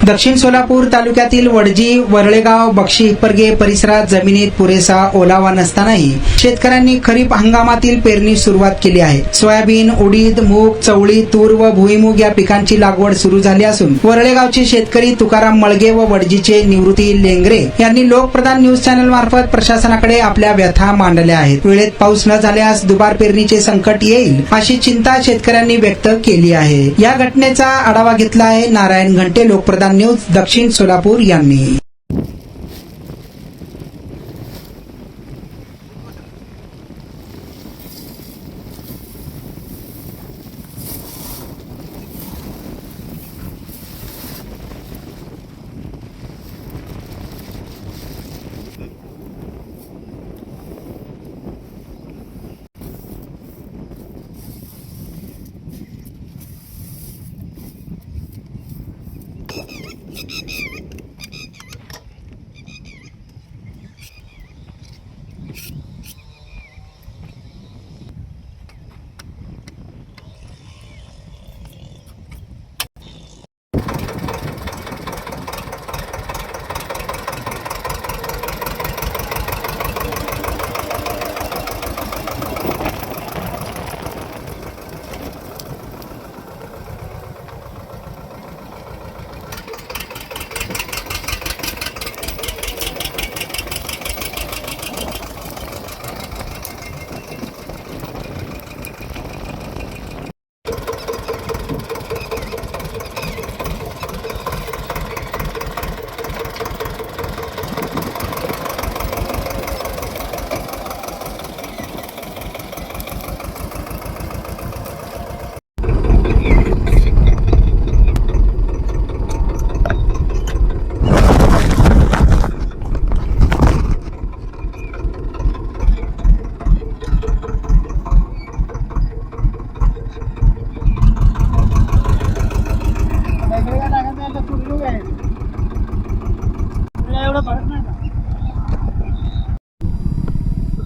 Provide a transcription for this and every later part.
दक्षिण सोलापूर तालुक्यातील वडजी, वरळेगाव, बक्षी हिप्परगे परिसरात जमिनीत पुरेसा ओलावा नसतानाही शेतकऱ्यांनी खरीप हंगामातील पेरणी सुरुवात केली आहे. सोयाबीन, उडीद, मूग, चवळी, तूर व भुईमूग या पिकांची लागवड सुरू झाली असून वरळेगावचे शेतकरी तुकाराम मळगे व वडजीचे निवृत्ती लेंगरे यांनी लोकप्रधान न्यूज चॅनल मार्फत प्रशासनाकडे आपल्या व्यथा मांडल्या आहेत. वेळेत पाऊस न झाल्यास दुबार पेरणीचे संकट येईल अशी चिंता शेतकऱ्यांनी व्यक्त केली आहे. या घटनेचा आढावा घेतला आहे नारायण घंटे, लोकप्रधान न्यूज, दक्षिण सोलापूर यांनी.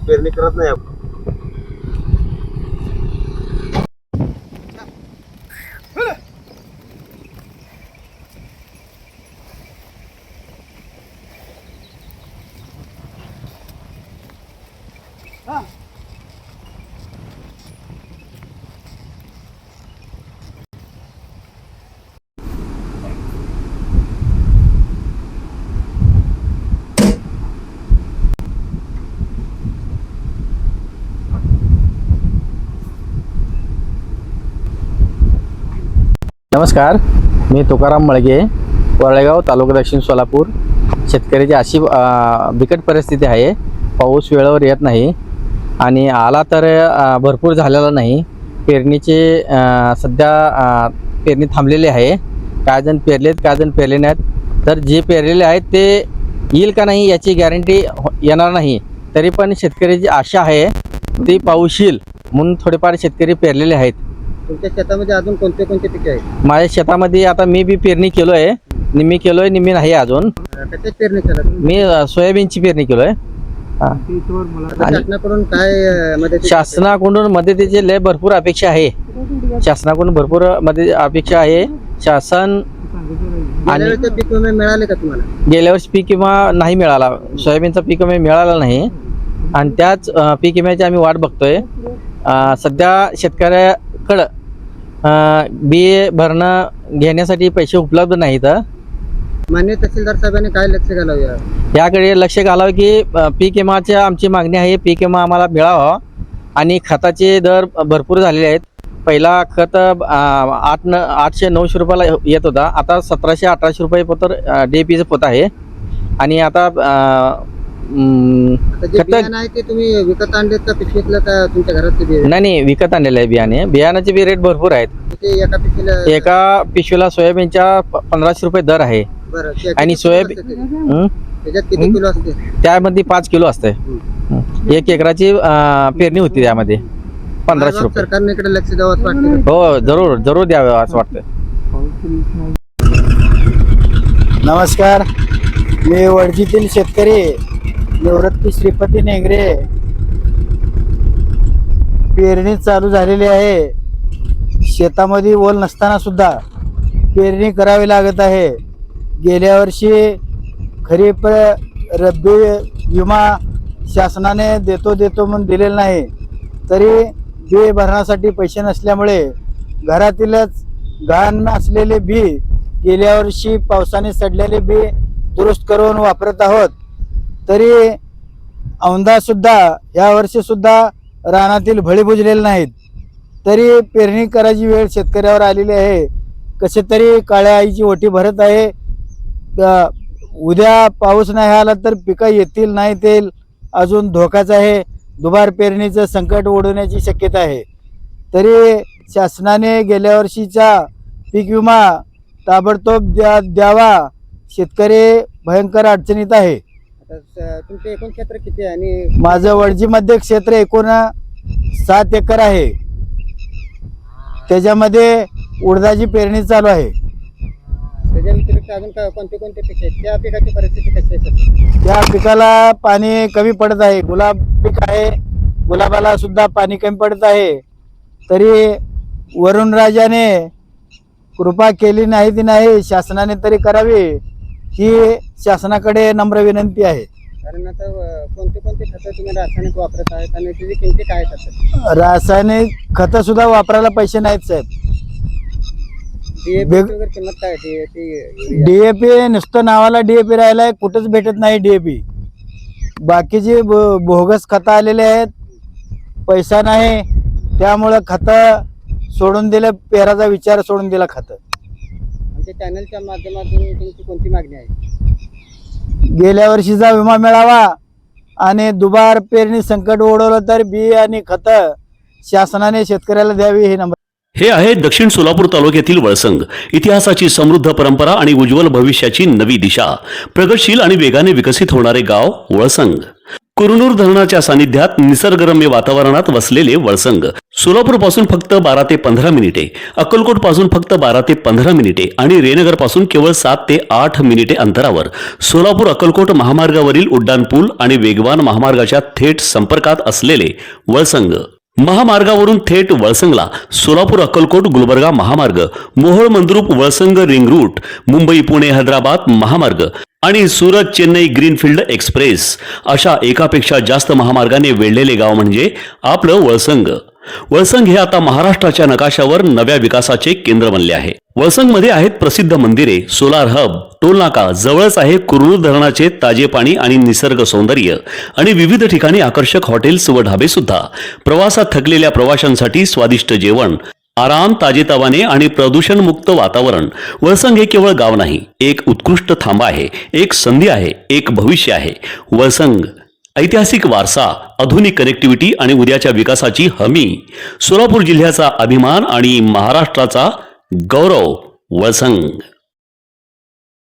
पेरणी करत नाही आपण. नमस्कार, मी तुकाराम मळगे, वरळेगाव, तालुका दक्षिण सोलापूर. शेतकऱ्याची अशी बिकट परिस्थिती आहे. पाऊस वेळेवर येत नाही आणि आला तर भरपूर झालेला नाही. पेरणीचे सध्या पेरणी थांबलेली आहे. काय जण पेरलेत, काय जण पेरले नाहीत. तर जे पेरलेले आहेत ते येईल का नाही याची गॅरंटी येणार नाही. तरी पण शेतकऱ्याची आशा आहे ती पाऊस येईल म्हणून थोडेफार शेतकरी पेरलेले आहेत. तुमच्या शेतामध्ये अजून कोणते कोणते पिके आहेत? माझ्या शेतामध्ये आता मी बी पेरणी केलोय, निम्मी केलोय, निम्मी नाही अजून. कशाची पेरणी केलं? मी सोयाबीनची पेरणी केलोय. शासनाकडून काय मदत? शासनाकडून मदतीची लय भरपूर अपेक्षा आहे. शासनाकडून भरपूर मदत अपेक्षा आहे. शासन आणि पीक विमा मिळाले का तुम्हाला? गेल्या वर्षी पीक विमा नाही मिळाला. सोयाबीनचा पीक विमा मिळाला नाही आणि त्याच पीक विम्याची आम्ही वाट बघतोय. सध्या शेतकऱ्याकडं बी भरणं घेण्यासाठी पैसे उपलब्ध नाहीत. मान्य तहसीलदार साहेबांनी काय लक्ष घालावं याकडे लक्ष घालावं की पीक विमाची आमची मागणी आहे. पीक विमा आम्हाला मिळावा आणि खताचे दर भरपूर झालेले आहेत. पहिला खत 800-900 रुपयाला येत होता, आता 1700-1800 रुपये पोतर DAPचं पोत आहे. आणि आता ते तुम्ही विकत आणले का पिशवीतलं का तुमच्या घरात? नाही, विकत आणलेलं आहे बियाणे. बियाणाचे बी रेट भरपूर आहेत. एका पिशवीला सोयाबीनच्या 1500 रुपये दर आहे. आणि सोयाबीन त्याच्यात किती किलो असते? त्यामध्ये 5 किलो असते. 1 एकराची पेरणी होती, त्यामध्ये 1500 रुपये. सरकारने इकडे लक्ष द्यावं असं वाटतं? हो, जरूर द्यावं असं वाटतं. नमस्कार, मी वडजीतील शेतकरी निवृत्ती श्रीपती नेंगरे. पेरणी चालू झालेली आहे. शेतामध्ये ओल नसताना सुद्धा पेरणी करावी लागत आहे. गेल्या वर्षी खरीप रब्बी विमा शासनाने देतो म्हणून दिलेला नाही, तरी बी भरण्यासाठी पैसे नसल्यामुळे घरातीलच घाण असलेले बी गेल्या वर्षी पावसाने सडलेले बी दुरुस्त करून वापरत आहोत. तरी औंधा सुद्धा या वर्षी सुद्धा रानातील भळी बुजलेले नाहीत. तरी पेरणी करायची वेळ शेतकऱ्यावर आलेली आहे. कसे तरी काळ्या आईची ओटी भरत आहे. उद्या पाऊस नाही आला तर पिकं येतील नाही येतील अजून धोकाच आहे. दुबार पेरणीचं संकट ओढवण्याची शक्यता आहे. तरी शासनाने गेल्या वर्षीचा पीक विमा ताबडतोब द्यावा. शेतकरी भयंकर अडचणीत आहे. आता तुमचे एकूण क्षेत्र किती आहे आणि माझं वडजीमध्ये क्षेत्र एकूण 7 एकर आहे. त्याच्यामध्ये उडदाची पेरणी चालू आहे. त्याच्या व्यतिरिक्त अजून कोणते पीक आहेत, त्या पिकाची परिस्थिती कशी आहे सध्या? त्या पिकाला पाणी कमी पडत आहे. गुलाब पीक आहे, गुलाबाला सुद्धा पाणी कमी पडत आहे. तरी वरुणराजाने कृपा केली नाही ती नाही, शासनाने तरी करावी ही शासनाकडे नम्र विनंती आहे. कारण आता कोणते खतं तुम्ही रासायनिक वापरत आहेत आणि त्याची किमती काय आहेत? रासायनिक खतं सुद्धा वापरायला पैसे नाहीत साहेब. DAP वगैरे किंमत काय आहे? ती DAP नुसतं नावाला DAP राहिलाय, कुठंच भेटत नाही DAP. बाकीचे बोगस खतं आलेले आहेत, पैसा नाही, त्यामुळं खतं सोडून दिलं, पेराचा विचार सोडून दिला खतं. आमच्या चॅनलच्या माध्यमातून तुमची कोणती मागणी आहे? गेल्या वर्षीचा विमा मिळावा आणि दुबार पेरणी संकट ओढवलं तर बी आणि खतं शासनाने शेतकऱ्याला द्यावी ही नंबर. हे आहे दक्षिण सोलापूर तालुक्यातील वळसंग. इतिहासाची समृद्ध परंपरा आणि उज्ज्वल भविष्याची नवी दिशा. प्रगतशील आणि वेगाने विकसित होणारे गाव वळसंग. कुरनूर धरणाच्या सानिध्यात निसर्गरम्य वातावरणात वसलेले वळसंग सोलापूर पासून फक्त 12 ते 15 मिनिटे, अक्कलकोट पासून फक्त 12 ते 15 मिनिटे आणि रेनगर पासून केवळ 7 ते 8 मिनिटे अंतरावर सोलापूर अक्कलकोट महामार्गावरील उड्डाण पूल आणि वेगवान महामार्गाच्या थेट संपर्कात असलेले वळसंग. महामार्गावरून थेट वळसंगला सोलापूर अक्कलकोट गुलबर्गा महामार्ग, मोहोळ मंद्रुप वळसंग रिंग रूट, मुंबई पुणे हैदराबाद महामार्ग आणि सुरत चेन्नई ग्रीनफील्ड एक्सप्रेस अशा एकापेक्षा जास्त महामार्गाने वेढलेले गाव म्हणजे आपलं वळसंग. वळसंग हे आता महाराष्ट्राच्या नकाशावर नव्या विकासाचे केंद्र बनले आहे. वळसंगमध्ये आहेत प्रसिद्ध मंदिरे, सोलार हब, टोलनाका, जवळच आहे कुरनूर धरणाचे ताजे पाणी आणि निसर्ग सौंदर्य आणि विविध ठिकाणी आकर्षक हॉटेल्स व ढाबे सुद्धा. प्रवासात थकलेल्या प्रवाशांसाठी स्वादिष्ट जेवण, आराम, ताजेतवाने आणि प्रदूषणमुक्त वातावरण. वळसंग हे केवळ गाव नाही, एक उत्कृष्ट थांबा आहे, एक संधी आहे, एक भविष्य आहे. वळसंग ऐतिहासिक वारसा, आधुनिक कनेक्टिव्हिटी आणि उद्याच्या विकासाची हमी. सोलापूर जिल्ह्याचा अभिमान आणि महाराष्ट्राचा गौरव. वळसंग.